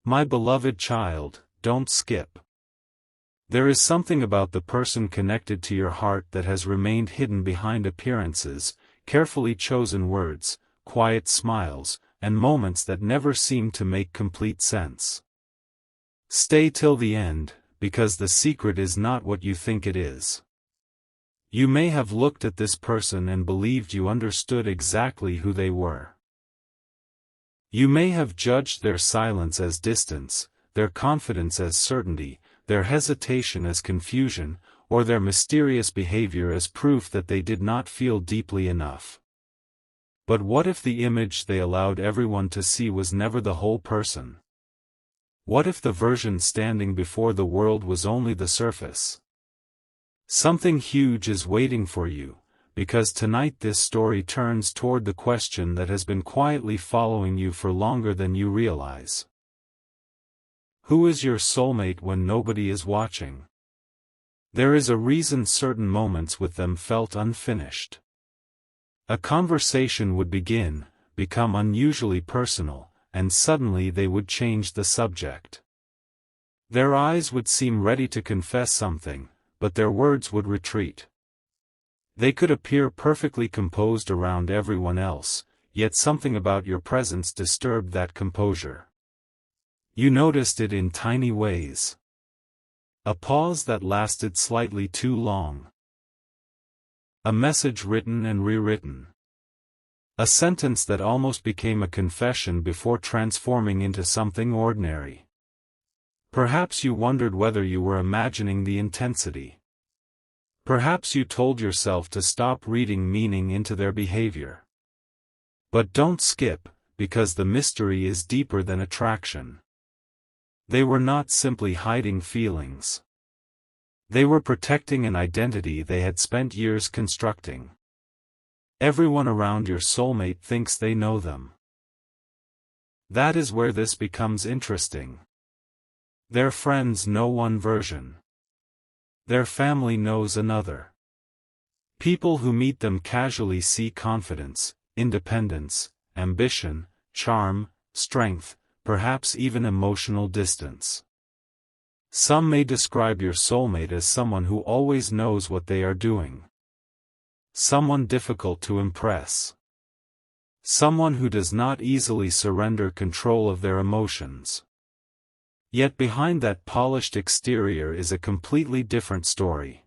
My beloved child, don't skip. There is something about the person connected to your heart that has remained hidden behind appearances, carefully chosen words, quiet smiles, and moments that never seem to make complete sense. Stay till the end, because the secret is not what you think it is. You may have looked at this person and believed you understood exactly who they were. You may have judged their silence as distance, their confidence as certainty, their hesitation as confusion, or their mysterious behavior as proof that they did not feel deeply enough. But what if the image they allowed everyone to see was never the whole person? What if the version standing before the world was only the surface? Something huge is waiting for you, because tonight this story turns toward the question that has been quietly following you for longer than you realize. Who is your soulmate when nobody is watching? There is a reason certain moments with them felt unfinished. A conversation would begin, become unusually personal, and suddenly they would change the subject. Their eyes would seem ready to confess something, but their words would retreat. They could appear perfectly composed around everyone else, yet something about your presence disturbed that composure. You noticed it in tiny ways. A pause that lasted slightly too long. A message written and rewritten. A sentence that almost became a confession before transforming into something ordinary. Perhaps you wondered whether you were imagining the intensity. Perhaps you told yourself to stop reading meaning into their behavior. But don't skip, because the mystery is deeper than attraction. They were not simply hiding feelings. They were protecting an identity they had spent years constructing. Everyone around your soulmate thinks they know them. That is where this becomes interesting. Their friends know one version. Their family knows another. People who meet them casually see confidence, independence, ambition, charm, strength, perhaps even emotional distance. Some may describe your soulmate as someone who always knows what they are doing. Someone difficult to impress. Someone who does not easily surrender control of their emotions. Yet behind that polished exterior is a completely different story.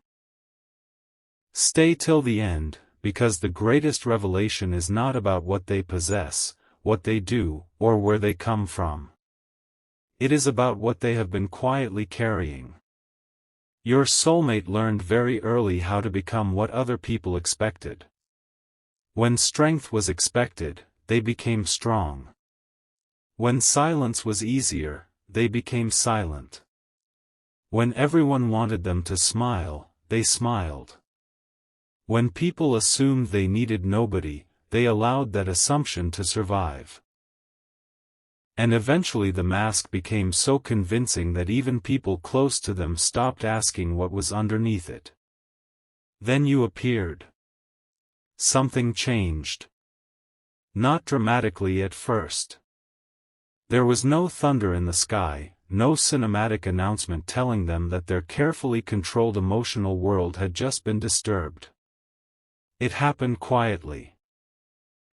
Stay till the end, because the greatest revelation is not about what they possess, what they do, or where they come from. It is about what they have been quietly carrying. Your soulmate learned very early how to become what other people expected. When strength was expected, they became strong. When silence was easier, they became silent. When everyone wanted them to smile, they smiled. When people assumed they needed nobody, they allowed that assumption to survive. And eventually the mask became so convincing that even people close to them stopped asking what was underneath it. Then you appeared. Something changed. Not dramatically at first. There was no thunder in the sky, no cinematic announcement telling them that their carefully controlled emotional world had just been disturbed. It happened quietly.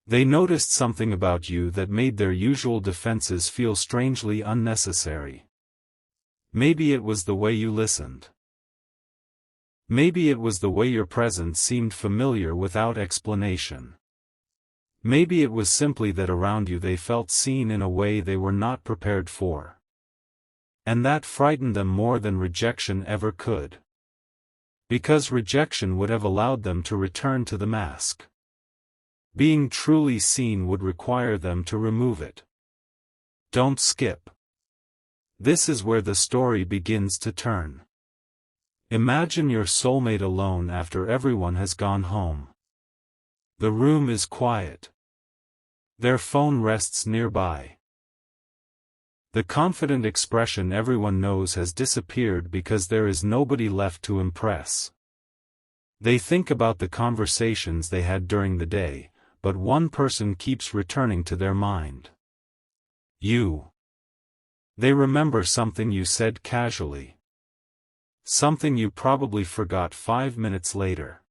They noticed something about you that made their usual defenses feel strangely unnecessary. Maybe it was the way you listened. Maybe it was the way your presence seemed familiar without explanation. Maybe it was simply that around you they felt seen in a way they were not prepared for. And that frightened them more than rejection ever could. Because rejection would have allowed them to return to the mask. Being truly seen would require them to remove it. Don't skip. This is where the story begins to turn. Imagine your soulmate alone after everyone has gone home. The room is quiet. Their phone rests nearby. The confident expression everyone knows has disappeared because there is nobody left to impress. They think about the conversations they had during the day, but one person keeps returning to their mind. You. They remember something you said casually. Something you probably forgot 5 minutes later.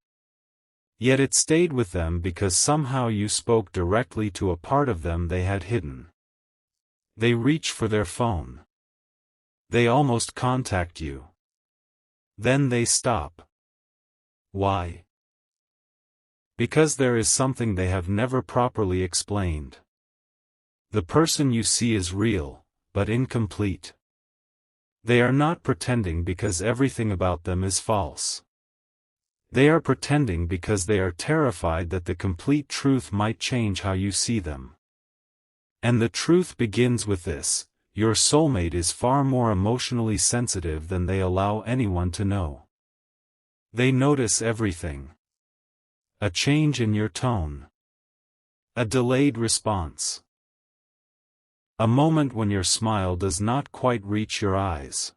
Yet it stayed with them because somehow you spoke directly to a part of them they had hidden. They reach for their phone. They almost contact you. Then they stop. Why? Because there is something they have never properly explained. The person you see is real, but incomplete. They are not pretending because everything about them is false. They are pretending because they are terrified that the complete truth might change how you see them. And the truth begins with this: your soulmate is far more emotionally sensitive than they allow anyone to know. They notice everything. A change in your tone. A delayed response. A moment when your smile does not quite reach your eyes.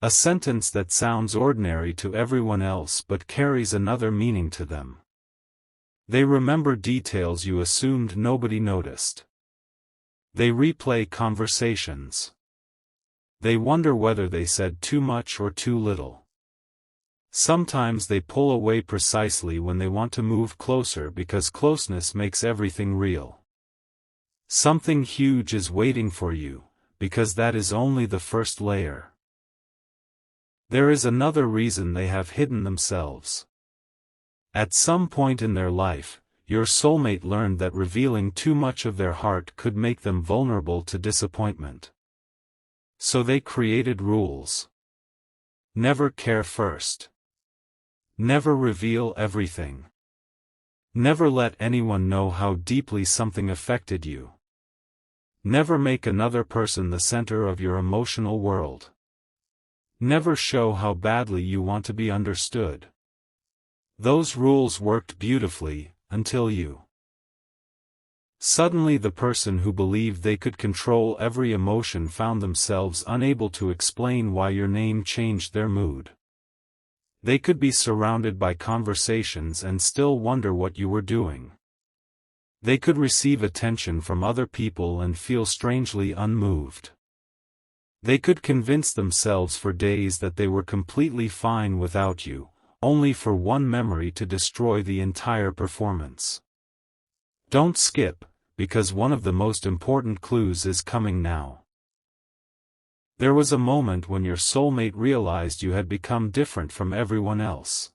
A sentence that sounds ordinary to everyone else but carries another meaning to them. They remember details you assumed nobody noticed. They replay conversations. They wonder whether they said too much or too little. Sometimes they pull away precisely when they want to move closer because closeness makes everything real. Something huge is waiting for you, because that is only the first layer. There is another reason they have hidden themselves. At some point in their life, your soulmate learned that revealing too much of their heart could make them vulnerable to disappointment. So they created rules. Never care first. Never reveal everything. Never let anyone know how deeply something affected you. Never make another person the center of your emotional world. Never show how badly you want to be understood. Those rules worked beautifully, until you. Suddenly the person who believed they could control every emotion found themselves unable to explain why your name changed their mood. They could be surrounded by conversations and still wonder what you were doing. They could receive attention from other people and feel strangely unmoved. They could convince themselves for days that they were completely fine without you, only for one memory to destroy the entire performance. Don't skip, because one of the most important clues is coming now. There was a moment when your soulmate realized you had become different from everyone else.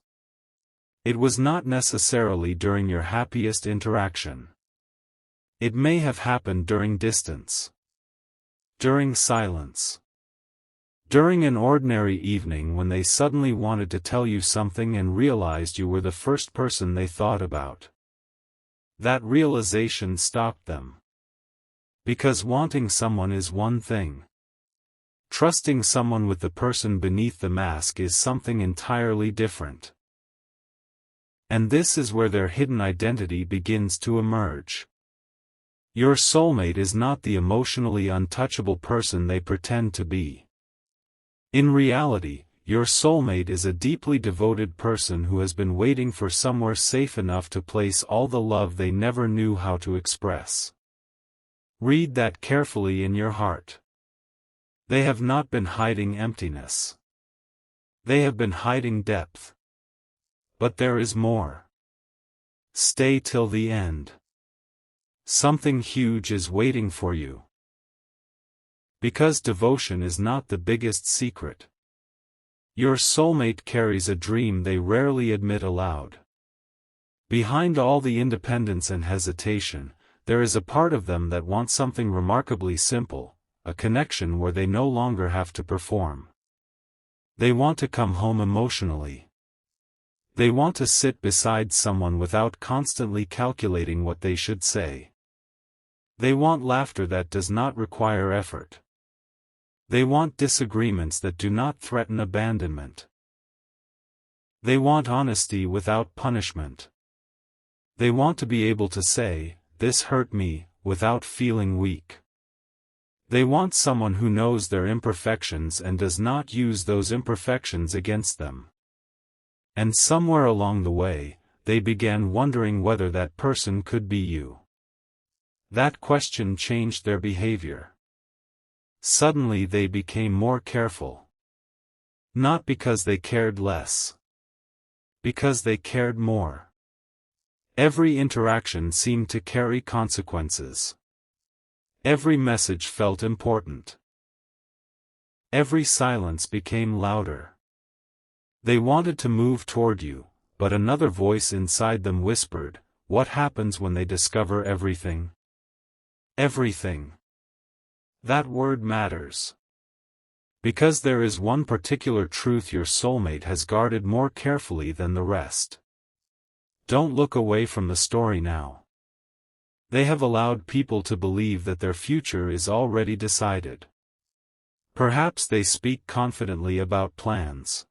It was not necessarily during your happiest interaction. It may have happened during distance. During silence. During an ordinary evening when they suddenly wanted to tell you something and realized you were the first person they thought about. That realization stopped them. Because wanting someone is one thing. Trusting someone with the person beneath the mask is something entirely different. And this is where their hidden identity begins to emerge. Your soulmate is not the emotionally untouchable person they pretend to be. In reality, your soulmate is a deeply devoted person who has been waiting for somewhere safe enough to place all the love they never knew how to express. Read that carefully in your heart. They have not been hiding emptiness. They have been hiding depth. But there is more. Stay till the end. Something huge is waiting for you. Because devotion is not the biggest secret. Your soulmate carries a dream they rarely admit aloud. Behind all the independence and hesitation, there is a part of them that wants something remarkably simple, a connection where they no longer have to perform. They want to come home emotionally. They want to sit beside someone without constantly calculating what they should say. They want laughter that does not require effort. They want disagreements that do not threaten abandonment. They want honesty without punishment. They want to be able to say, "This hurt me," without feeling weak. They want someone who knows their imperfections and does not use those imperfections against them. And somewhere along the way, they began wondering whether that person could be you. That question changed their behavior. Suddenly they became more careful. Not because they cared less. Because they cared more. Every interaction seemed to carry consequences. Every message felt important. Every silence became louder. They wanted to move toward you, but another voice inside them whispered, "What happens when they discover everything?" Everything. That word matters. Because there is one particular truth your soulmate has guarded more carefully than the rest. Don't look away from the story now. They have allowed people to believe that their future is already decided. Perhaps they speak confidently about plans.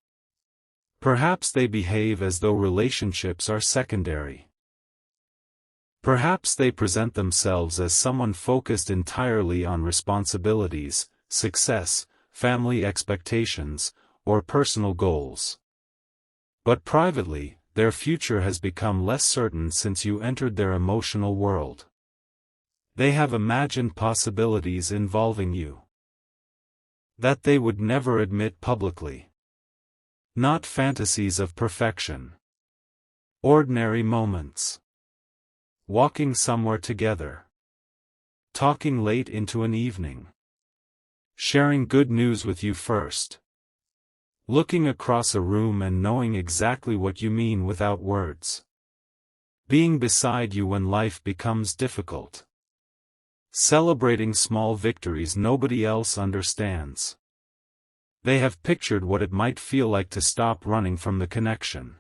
Perhaps they behave as though relationships are secondary. Perhaps they present themselves as someone focused entirely on responsibilities, success, family expectations, or personal goals. But privately, their future has become less certain since you entered their emotional world. They have imagined possibilities involving you that they would never admit publicly. Not fantasies of perfection. Ordinary moments. Walking somewhere together. Talking late into an evening. Sharing good news with you first. Looking across a room and knowing exactly what you mean without words. Being beside you when life becomes difficult. Celebrating small victories nobody else understands. They have pictured what it might feel like to stop running from the connection.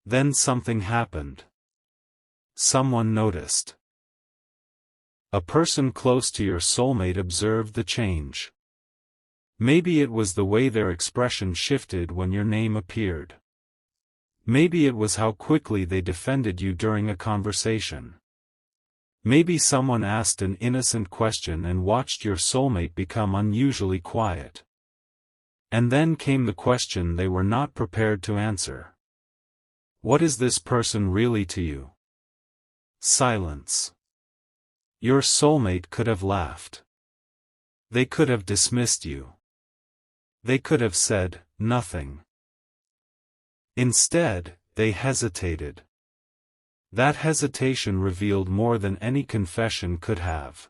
Then something happened. Someone noticed. A person close to your soulmate observed the change. Maybe it was the way their expression shifted when your name appeared. Maybe it was how quickly they defended you during a conversation. Maybe someone asked an innocent question and watched your soulmate become unusually quiet. And then came the question they were not prepared to answer. What is this person really to you? Silence. Your soulmate could have laughed. They could have dismissed you. They could have said, nothing. Instead, they hesitated. That hesitation revealed more than any confession could have.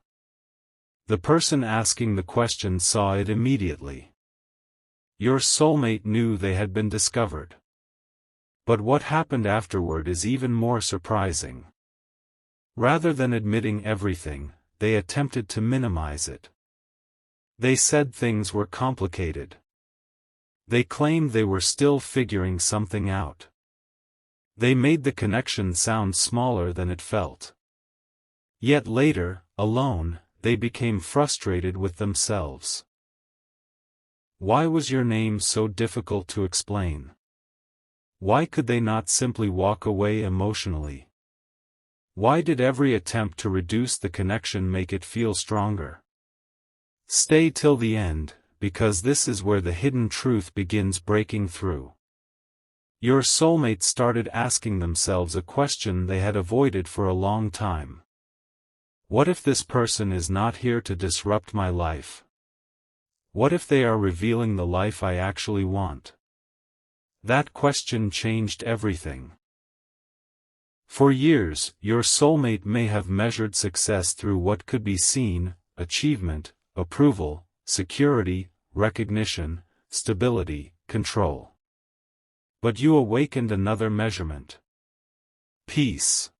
The person asking the question saw it immediately. Your soulmate knew they had been discovered. But what happened afterward is even more surprising. Rather than admitting everything, they attempted to minimize it. They said things were complicated. They claimed they were still figuring something out. They made the connection sound smaller than it felt. Yet later, alone, they became frustrated with themselves. Why was your name so difficult to explain? Why could they not simply walk away emotionally? Why did every attempt to reduce the connection make it feel stronger? Stay till the end, because this is where the hidden truth begins breaking through. Your soulmate started asking themselves a question they had avoided for a long time. What if this person is not here to disrupt my life? What if they are revealing the life I actually want? That question changed everything. For years, your soulmate may have measured success through what could be seen: achievement, approval, security, recognition, stability, control. But you awakened another measurement. Peace.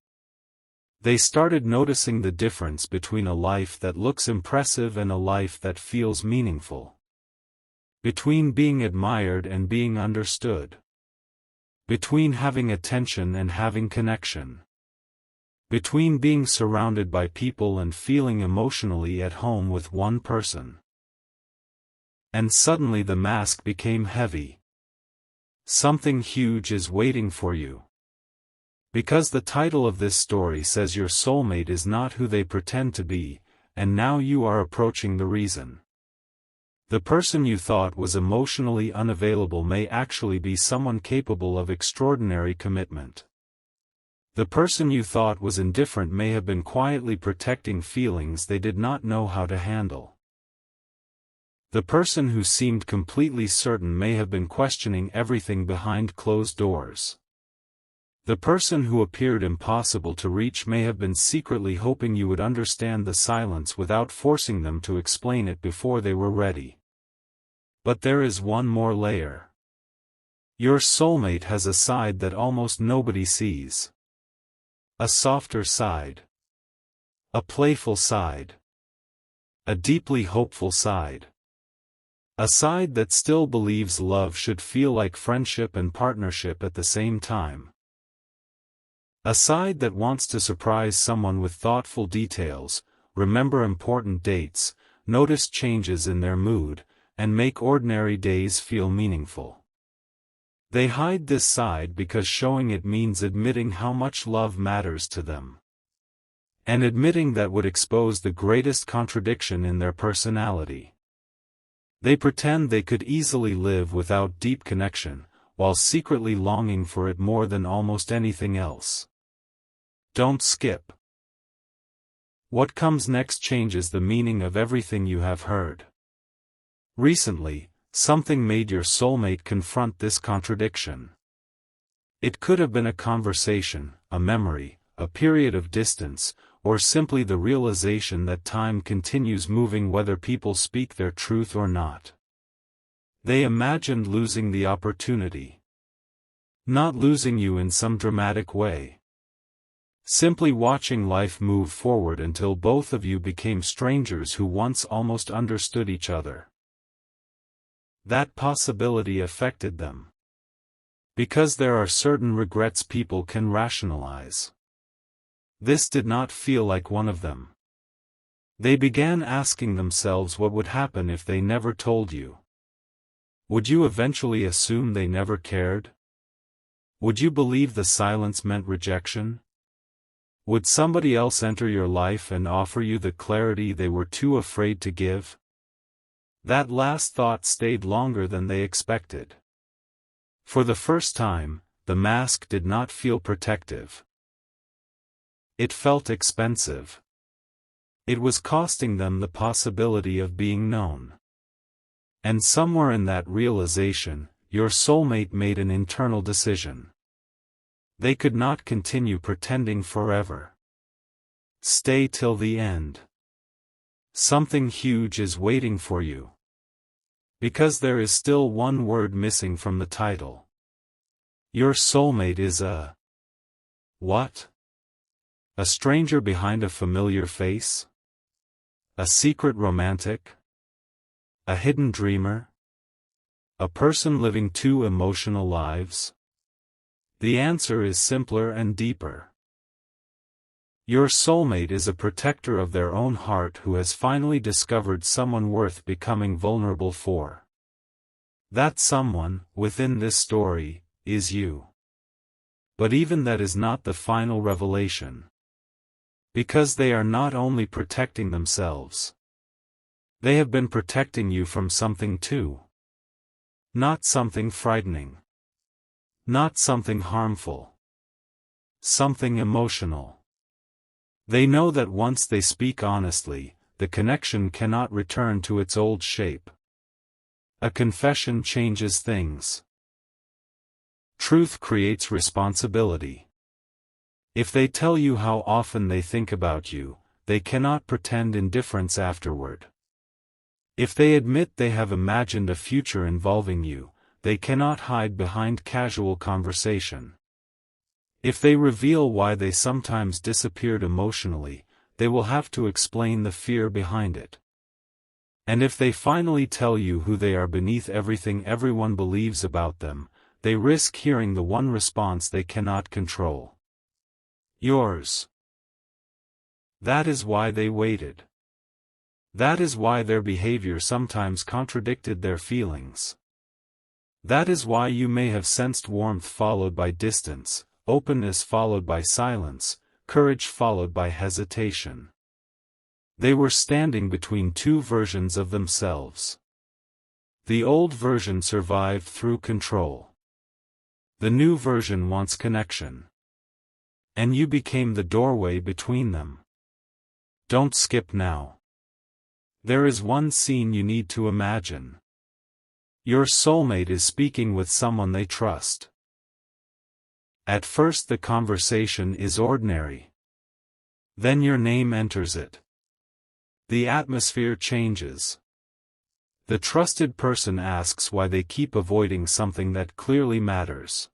They started noticing the difference between a life that looks impressive and a life that feels meaningful. Between being admired and being understood. Between having attention and having connection. Between being surrounded by people and feeling emotionally at home with one person. And suddenly the mask became heavy. Something huge is waiting for you. Because the title of this story says your soulmate is not who they pretend to be, and now you are approaching the reason. The person you thought was emotionally unavailable may actually be someone capable of extraordinary commitment. The person you thought was indifferent may have been quietly protecting feelings they did not know how to handle. The person who seemed completely certain may have been questioning everything behind closed doors. The person who appeared impossible to reach may have been secretly hoping you would understand the silence without forcing them to explain it before they were ready. But there is one more layer. Your soulmate has a side that almost nobody sees. A softer side. A playful side. A deeply hopeful side. A side that still believes love should feel like friendship and partnership at the same time. A side that wants to surprise someone with thoughtful details, remember important dates, notice changes in their mood, and make ordinary days feel meaningful. They hide this side because showing it means admitting how much love matters to them. And admitting that would expose the greatest contradiction in their personality. They pretend they could easily live without deep connection, while secretly longing for it more than almost anything else. Don't skip. What comes next changes the meaning of everything you have heard. Recently, something made your soulmate confront this contradiction. It could have been a conversation, a memory, a period of distance, or simply the realization that time continues moving whether people speak their truth or not. They imagined losing the opportunity. Not losing you in some dramatic way. Simply watching life move forward until both of you became strangers who once almost understood each other. That possibility affected them. Because there are certain regrets people can rationalize. This did not feel like one of them. They began asking themselves what would happen if they never told you. Would you eventually assume they never cared? Would you believe the silence meant rejection? Would somebody else enter your life and offer you the clarity they were too afraid to give? That last thought stayed longer than they expected. For the first time, the mask did not feel protective. It felt expensive. It was costing them the possibility of being known. And somewhere in that realization, your soulmate made an internal decision. They could not continue pretending forever. Stay till the end. Something huge is waiting for you. Because there is still one word missing from the title. Your soulmate is a... what? A stranger behind a familiar face? A secret romantic? A hidden dreamer? A person living two emotional lives? The answer is simpler and deeper. Your soulmate is a protector of their own heart who has finally discovered someone worth becoming vulnerable for. That someone, within this story, is you. But even that is not the final revelation. Because they are not only protecting themselves. They have been protecting you from something too. Not something frightening. Not something harmful. Something emotional. They know that once they speak honestly, the connection cannot return to its old shape. A confession changes things. Truth creates responsibility. If they tell you how often they think about you, they cannot pretend indifference afterward. If they admit they have imagined a future involving you, they cannot hide behind casual conversation. If they reveal why they sometimes disappeared emotionally, they will have to explain the fear behind it. And if they finally tell you who they are beneath everything everyone believes about them, they risk hearing the one response they cannot control. Yours. That is why they waited. That is why their behavior sometimes contradicted their feelings. That is why you may have sensed warmth followed by distance, openness followed by silence, courage followed by hesitation. They were standing between two versions of themselves. The old version survived through control. The new version wants connection. And you became the doorway between them. Don't skip now. There is one scene you need to imagine. Your soulmate is speaking with someone they trust. At first the conversation is ordinary. Then your name enters it. The atmosphere changes. The trusted person asks why they keep avoiding something that clearly matters.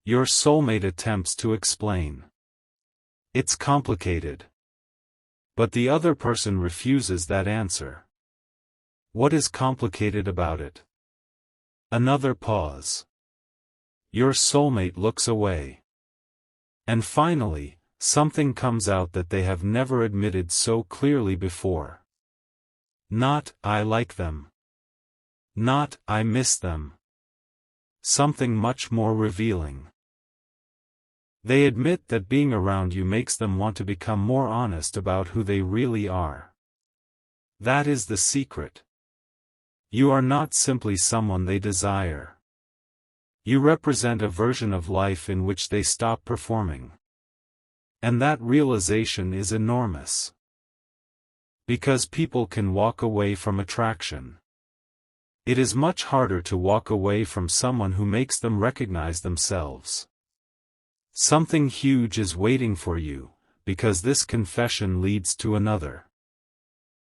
Your soulmate attempts to explain. It's complicated. But the other person refuses that answer. What is complicated about it? Another pause. Your soulmate looks away. And finally, something comes out that they have never admitted so clearly before. Not, "I like them." Not, "I miss them." Something much more revealing. They admit that being around you makes them want to become more honest about who they really are. That is the secret. You are not simply someone they desire. You represent a version of life in which they stop performing. And that realization is enormous. Because people can walk away from attraction. It is much harder to walk away from someone who makes them recognize themselves. Something huge is waiting for you, because this confession leads to another.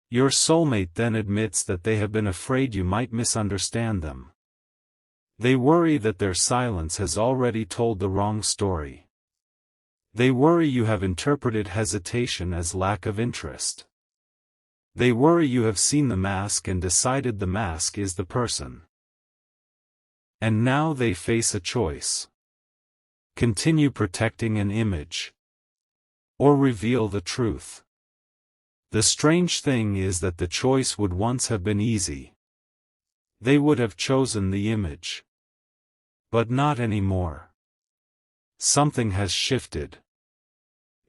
Your soulmate then admits that they have been afraid you might misunderstand them. They worry that their silence has already told the wrong story. They worry you have interpreted hesitation as lack of interest. They worry you have seen the mask and decided the mask is the person. And now they face a choice. Continue protecting an image. Or reveal the truth. The strange thing is that the choice would once have been easy. They would have chosen the image. But not anymore. Something has shifted.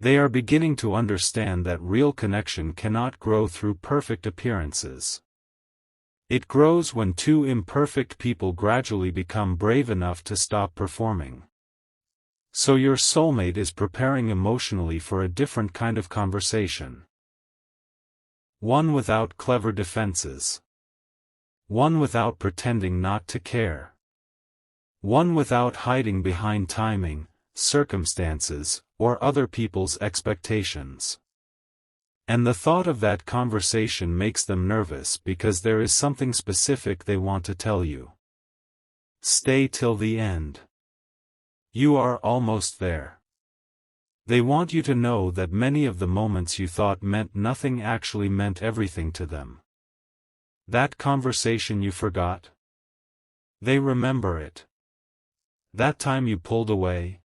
They are beginning to understand that real connection cannot grow through perfect appearances. It grows when two imperfect people gradually become brave enough to stop performing. So your soulmate is preparing emotionally for a different kind of conversation. One without clever defenses. One without pretending not to care. One without hiding behind timing, circumstances, or other people's expectations. And the thought of that conversation makes them nervous because there is something specific they want to tell you. Stay till the end. You are almost there. They want you to know that many of the moments you thought meant nothing actually meant everything to them. That conversation you forgot? They remember it. That time you pulled away?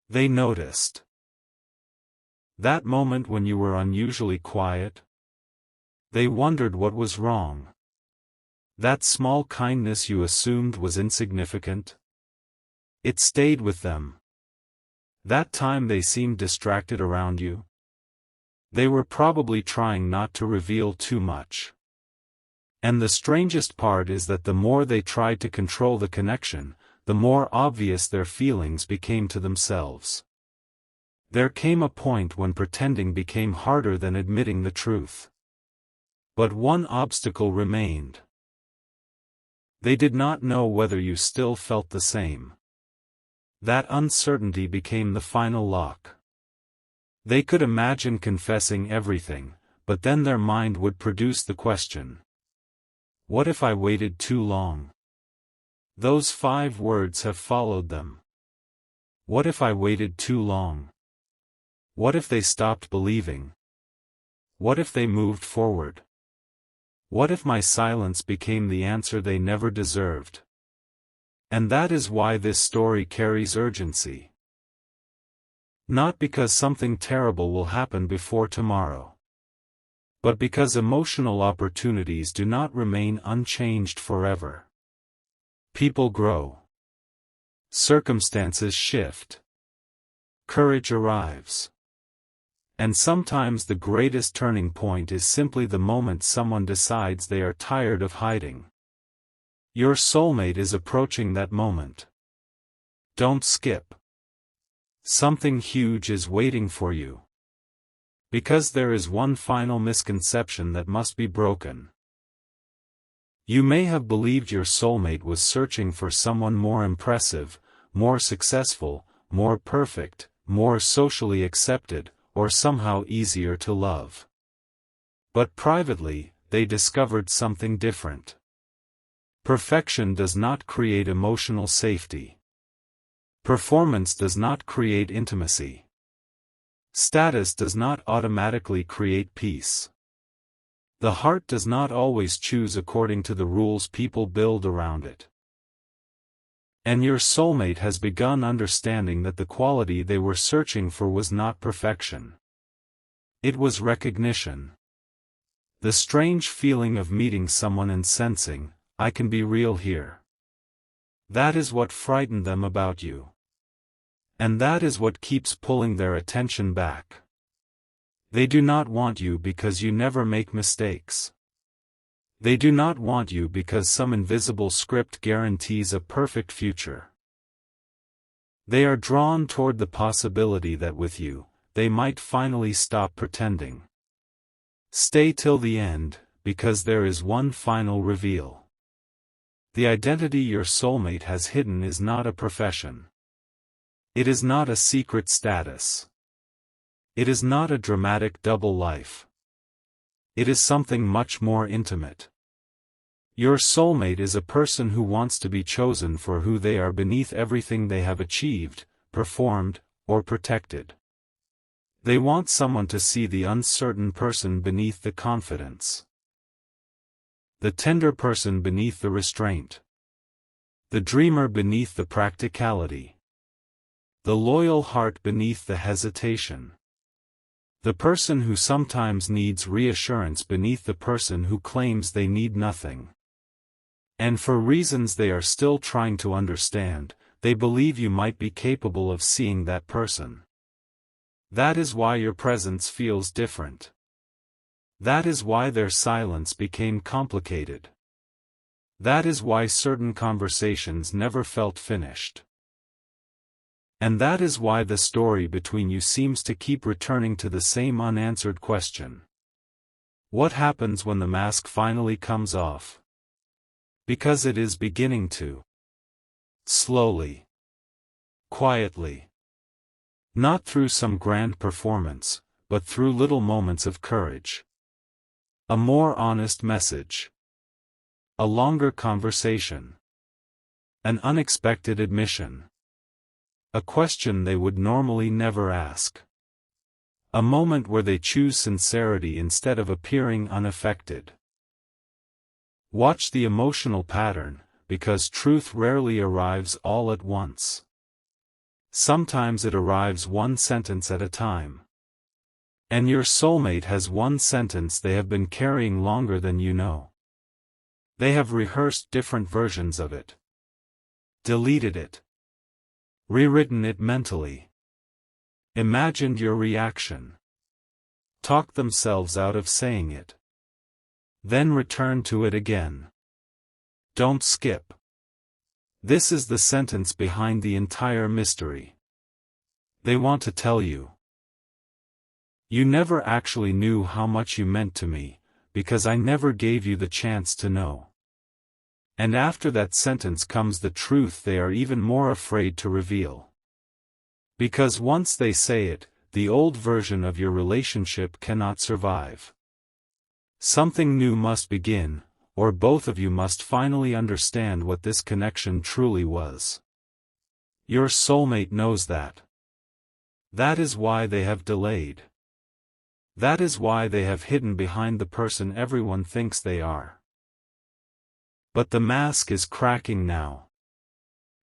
They noticed. That moment when you were unusually quiet? They wondered what was wrong. That small kindness you assumed was insignificant? It stayed with them. That time they seemed distracted around you? They were probably trying not to reveal too much. And the strangest part is that the more they tried to control the connection, the more obvious their feelings became to themselves. There came a point when pretending became harder than admitting the truth. But one obstacle remained. They did not know whether you still felt the same. That uncertainty became the final lock. They could imagine confessing everything, but then their mind would produce the question. What if I waited too long? Those 5 words have followed them. What if I waited too long? What if they stopped believing? What if they moved forward? What if my silence became the answer they never deserved? And that is why this story carries urgency. Not because something terrible will happen before tomorrow. But because emotional opportunities do not remain unchanged forever. People grow. Circumstances shift. Courage arrives. And sometimes the greatest turning point is simply the moment someone decides they are tired of hiding. Your soulmate is approaching that moment. Don't skip. Something huge is waiting for you. Because there is one final misconception that must be broken. You may have believed your soulmate was searching for someone more impressive, more successful, more perfect, more socially accepted, or somehow easier to love. But privately, they discovered something different. Perfection does not create emotional safety. Performance does not create intimacy. Status does not automatically create peace. The heart does not always choose according to the rules people build around it. And your soulmate has begun understanding that the quality they were searching for was not perfection. It was recognition. The strange feeling of meeting someone and sensing, I can be real here. That is what frightened them about you. And that is what keeps pulling their attention back. They do not want you because you never make mistakes. They do not want you because some invisible script guarantees a perfect future. They are drawn toward the possibility that with you, they might finally stop pretending. Stay till the end, because there is one final reveal. The identity your soulmate has hidden is not a profession. It is not a secret status. It is not a dramatic double life. It is something much more intimate. Your soulmate is a person who wants to be chosen for who they are beneath everything they have achieved, performed, or protected. They want someone to see the uncertain person beneath the confidence. The tender person beneath the restraint. The dreamer beneath the practicality. The loyal heart beneath the hesitation. The person who sometimes needs reassurance beneath the person who claims they need nothing. And for reasons they are still trying to understand, they believe you might be capable of seeing that person. That is why your presence feels different. That is why their silence became complicated. That is why certain conversations never felt finished. And that is why the story between you seems to keep returning to the same unanswered question. What happens when the mask finally comes off? Because it is beginning to. Slowly. Quietly. Not through some grand performance, but through little moments of courage. A more honest message. A longer conversation. An unexpected admission. A question they would normally never ask. A moment where they choose sincerity instead of appearing unaffected. Watch the emotional pattern, because truth rarely arrives all at once. Sometimes it arrives one sentence at a time. And your soulmate has one sentence they have been carrying longer than you know. They have rehearsed different versions of it. Deleted it. Rewritten it mentally. Imagined your reaction. Talked themselves out of saying it. Then return to it again. Don't skip. This is the sentence behind the entire mystery. They want to tell you. You never actually knew how much you meant to me, because I never gave you the chance to know. And after that sentence comes the truth they are even more afraid to reveal. Because once they say it, the old version of your relationship cannot survive. Something new must begin, or both of you must finally understand what this connection truly was. Your soulmate knows that. That is why they have delayed. That is why they have hidden behind the person everyone thinks they are. But the mask is cracking now.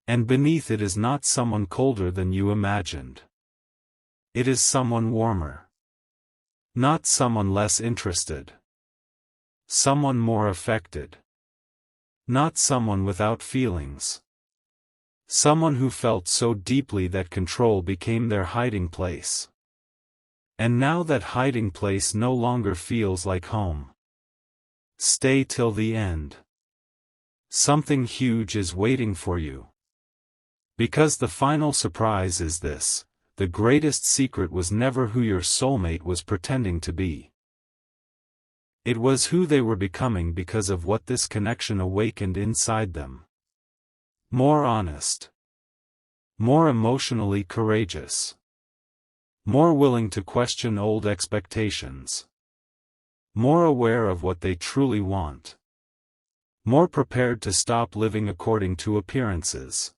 And beneath it is not someone colder than you imagined. It is someone warmer. Not someone less interested. Someone more affected. Not someone without feelings. Someone who felt so deeply that control became their hiding place. And now that hiding place no longer feels like home. Stay till the end. Something huge is waiting for you. Because the final surprise is this: the greatest secret was never who your soulmate was pretending to be. It was who they were becoming because of what this connection awakened inside them. More honest. More emotionally courageous. More willing to question old expectations. More aware of what they truly want. More prepared to stop living according to appearances.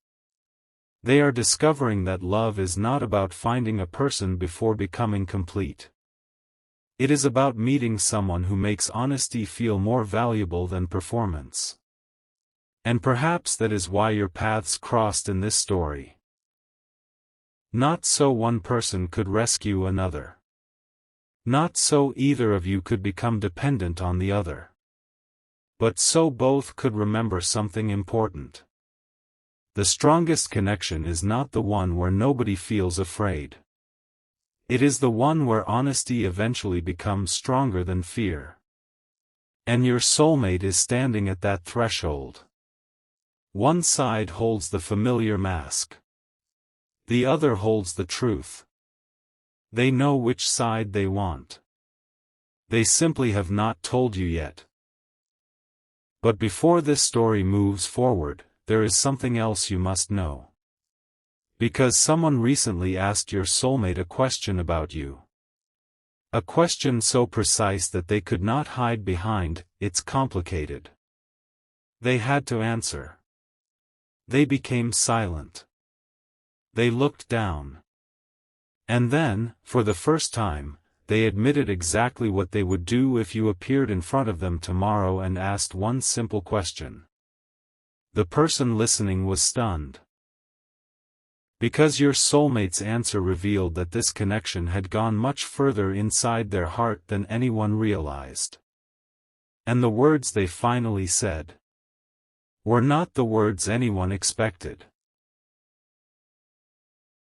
They are discovering that love is not about finding a person before becoming complete. It is about meeting someone who makes honesty feel more valuable than performance. And perhaps that is why your paths crossed in this story. Not so one person could rescue another. Not so either of you could become dependent on the other. But so both could remember something important. The strongest connection is not the one where nobody feels afraid. It is the one where honesty eventually becomes stronger than fear. And your soulmate is standing at that threshold. One side holds the familiar mask. The other holds the truth. They know which side they want. They simply have not told you yet. But before this story moves forward, there is something else you must know. Because someone recently asked your soulmate a question about you. A question so precise that they could not hide behind, "It's complicated." They had to answer. They became silent. They looked down. And then, for the first time, they admitted exactly what they would do if you appeared in front of them tomorrow and asked one simple question. The person listening was stunned. Because your soulmate's answer revealed that this connection had gone much further inside their heart than anyone realized. And the words they finally said were not the words anyone expected.